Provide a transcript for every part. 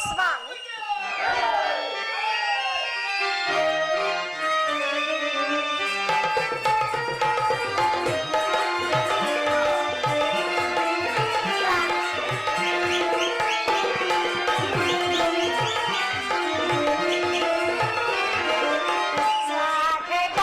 ಸ್ವಾಮಿ, ಸ್ವಾಗತ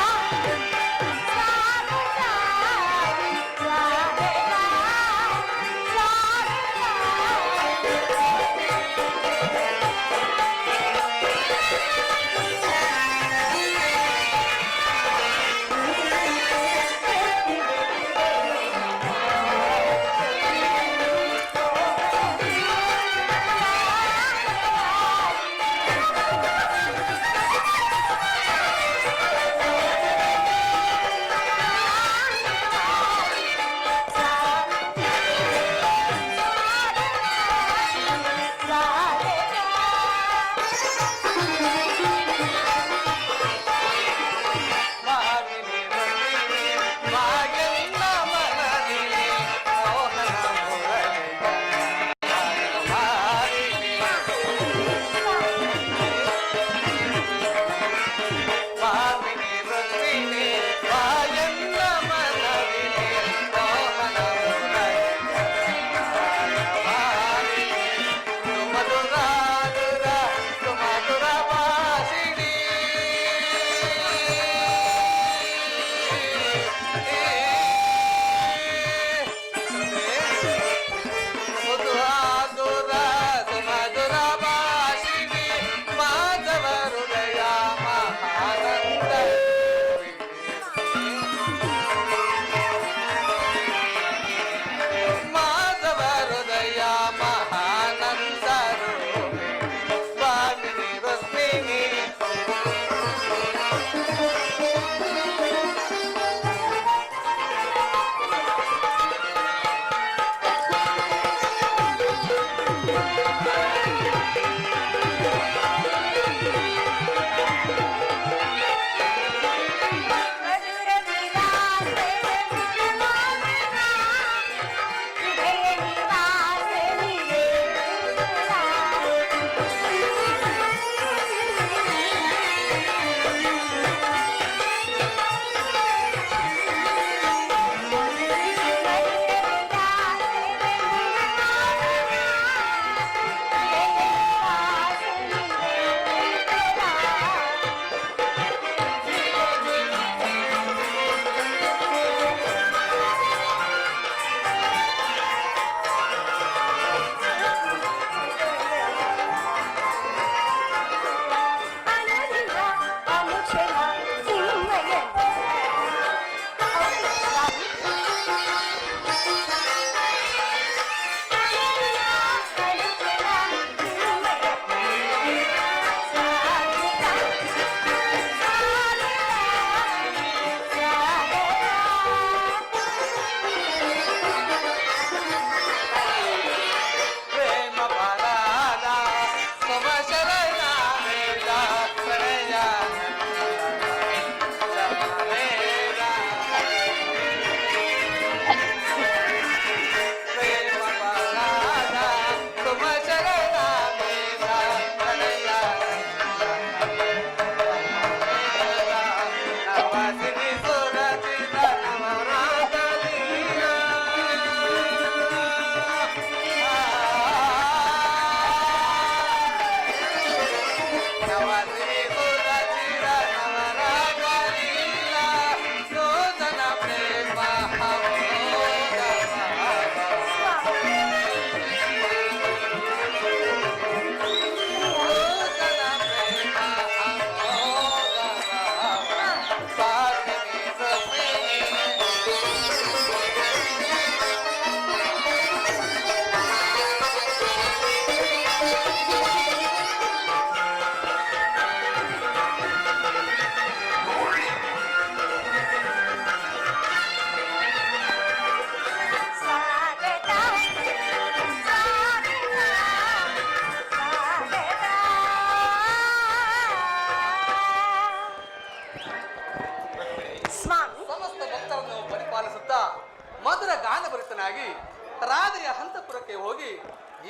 ಹೋಗಿ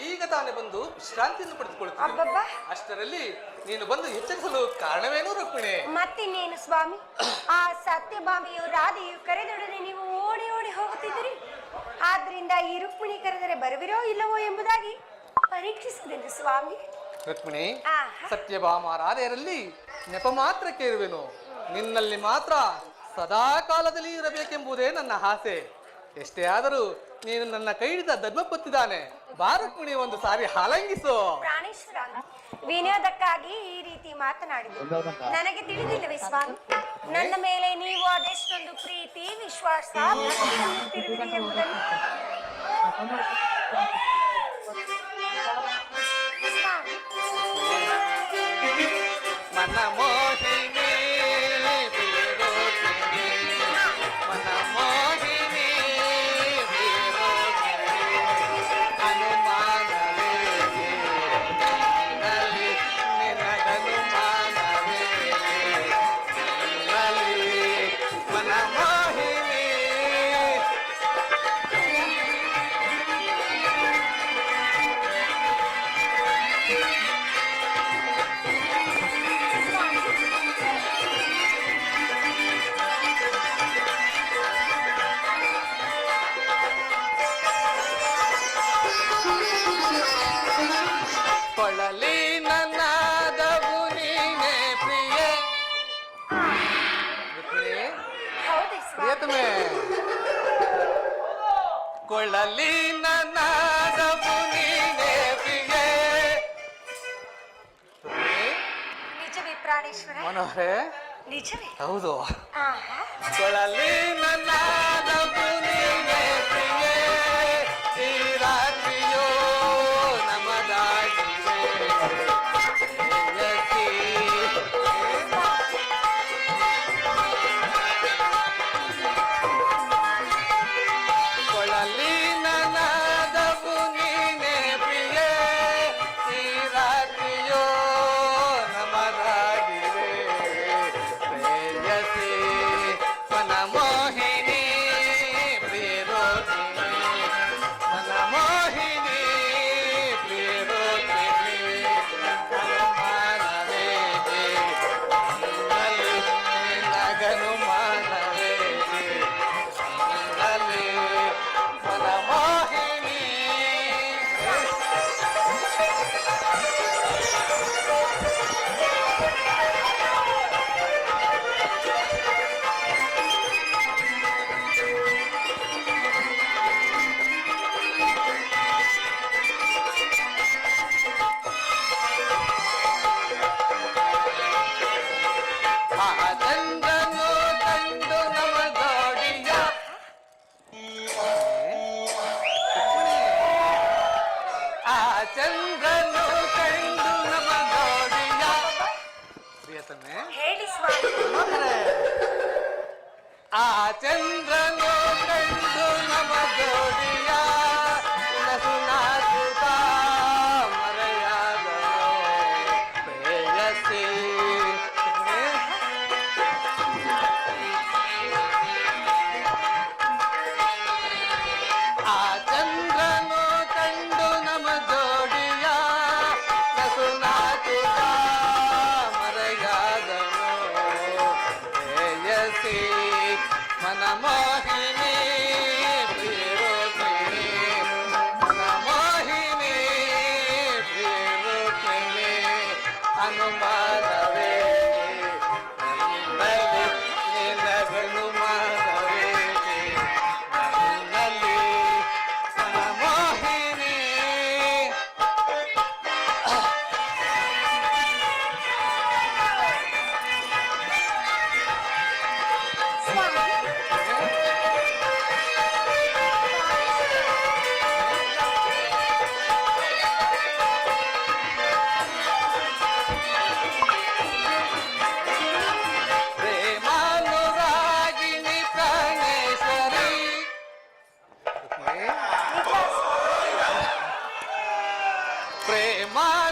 ಈಗ ತಾನೇ ಬಂದು ವಿಶ್ರಾಂತಿಯನ್ನು ಪಡೆದುಕೊಳ್ಳುತ್ತೇನೆ. ಅಷ್ಟರಲ್ಲಿ ನೀನು ಬಂದು ಎಚ್ಚರಿಸಲು ಕಾರಣವೇನು ರುಕ್ಮಿಣಿ? ಮತ್ತಿನ್ನೇನು ಸ್ವಾಮಿ, ಆ ಸತ್ಯಭಾಮಿಯು ರಾಧೆಯು ಕರೆದೊಡನೆ ನೀವು ಓಡಿ ಓಡಿ ಹೋಗುತ್ತಿದ್ದೀರಿ. ಆದ್ರಿಂದ ಈ ರುಕ್ಮಿಣಿ ಕರೆದರೆ ಬರುವಿರೋ ಇಲ್ಲವೋ ಎಂಬುದಾಗಿ ಪರೀಕ್ಷಿಸಿದೆನು ಸ್ವಾಮಿ. ರುಕ್ಮಿಣಿ, ಸತ್ಯಭಾಮ ರಾಧೆಯರಲ್ಲಿ ನೆಪ ಮಾತ್ರಕ್ಕೆ ಇರುವೆನು. ನಿನ್ನಲ್ಲಿ ಮಾತ್ರ ಸದಾ ಕಾಲದಲ್ಲಿ ಇರಬೇಕೆಂಬುದೇ ನನ್ನ ಆಸೆ. ಎಷ್ಟೇ ಆದರೂ ನೀನು ನನ್ನ ಕೈ ಹಿಡಿದ ಧರ್ಮಪತ್ತಿದ್ದಾನೆ. ಬಾ ರುಕ್ಮಿಣಿ, ಒಂದು ಸಾರಿ ಹಾಲಂಗಿಸು. ಪ್ರಾಣೇಶ್ವರ, ವಿನೋದಕ್ಕಾಗಿ ಈ ರೀತಿ ಮಾತನಾಡಿದೆ ನನಗೆ ತಿಳಿದಿಲ್ಲವೇ ಸ್ವಾಮಿ? ನನ್ನ ಮೇಲೆ ನೀವು ಅದೆಷ್ಟೊಂದು ಪ್ರೀತಿ ವಿಶ್ವಾಸ ಎಂಬುದನ್ನು ಮನ ಮೋಹಿನಿ ಮನ ಮೋಹಿನಿ ಅನುಮಾನವೇ ನಿನಗನುಮಾನವೇ ಮನ ಮೋಹಿನಿ. ಕೊಳ್ಳಲಿ ನನ್ನದವು ನೀನೆ ಪ್ರಿಯೆ. ಪ್ರಿಯತಮೆ, ಕೊಳ್ಳಲಿ ನನ್ನದವು ನೀನೆ ಪ್ರಿಯೆ. ನಿಜವೇ ಪ್ರಾಣೇಶ್ವರ? ಮನೋಹರೇ, ನಿಜವೇ? ಹೌದು. ಕೊಳ್ಳಲಿ ನನ್ನದವು ನೀನೆ ಪ್ರಿಯೆ. ಈ ರಾತ್ರಿಯೋ ನಮದಾಗಿದೆ ಕೊಳ್ಳಲಿ ನನ್ನದವು ನೀನೆ ಪ್ರಿಯೆ. ಈ ರಾತ್ರಿಯೋ ನಮದಾಗಿದೆ ಪ್ರೇಯಸಿ ಮನ ಮೋಹಿನಿ ಪ್ರಿಯರೋಹಿಣಿ ಮನ ಮೋಹಿನಿ ಪ್ರಿಯರೋಹಿಣಿ ಅನುಮಾನವೇ ನಿನಗನುಮಾನವೇ ಮನ ಮೋಹಿನಿ. ಆ ಚಂದ್ರನು ಕಂಡು ನಮ ಜೋಡಿಯ ಆ ಚಂದ್ರನು ಕಂಡು ನಮ ಜೋಡಿಯ. ಪ್ರಿಯತಮೆ, ಹೇಳಿ ಸ್ವಾಮಿ. ಆ ಚಂದ್ರನು ಕಂಡು ನಮ ಜೋಡಿಯ ನಸುನಾಸುತ್ತ ಮರೆಯಾದನು ಪ್ರೇಯಸಿ. ಆ ಚಂದ್ರನು ಕಂಡು ನಮ ಜೋಡಿಯ ನಸುನಾಸುತ್ತ ಮರೆಯಾದನು ಪ್ರೇಯಸಿ ಮನ ಮೋಹಿನಿ ಪ್ರಿಯರೋಹಿಣಿ ಮನ ಮೋಹಿನಿ ಪ್ರಿಯರೋಹಿಣಿ ಅನುಮಾನವೇ ನನ್ನಲ್ಲಿ ನಿನಗನುಮಾನವೇ ನನ್ನಲ್ಲಿ ಮನ ಮೋಹಿನಿ. ಪ್ರೇಮಾನುರಾಗಿಣಿ ಪ್ರಾಣೇಶ್ವರಿ.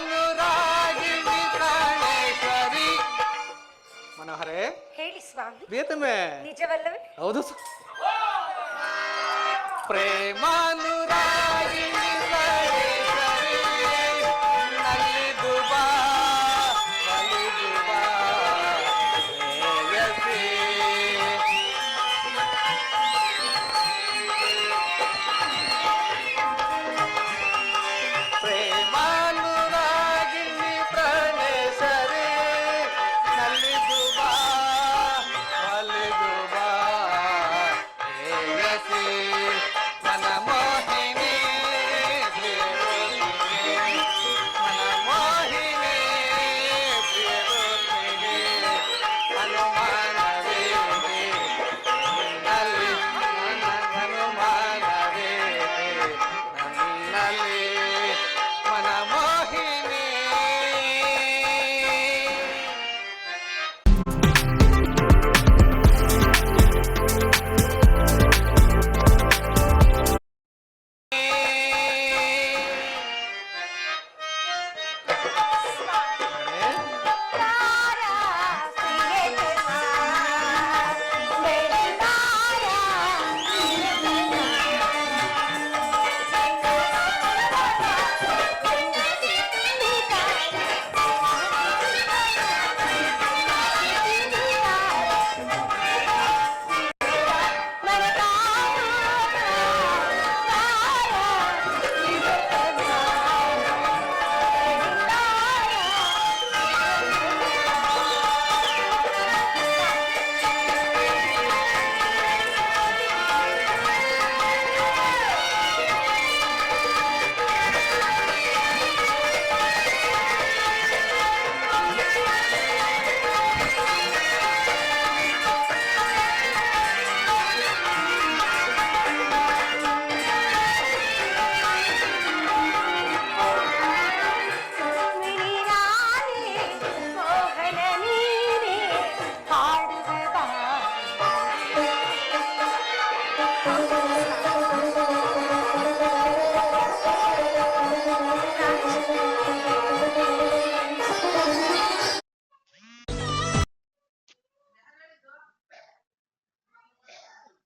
ಪ್ರೇಮಾನುರಾಗಿಣಿ ಪ್ರಾಣೇಶ್ವರಿ. ಮನೋಹರೇ, ಹೇಳಿ ಸ್ವಾಮಿ. ಪ್ರಿಯತಮೆ, ನಿಜವಲ್ಲವೇ? ಹೌದು. ಪ್ರೇಮಾನು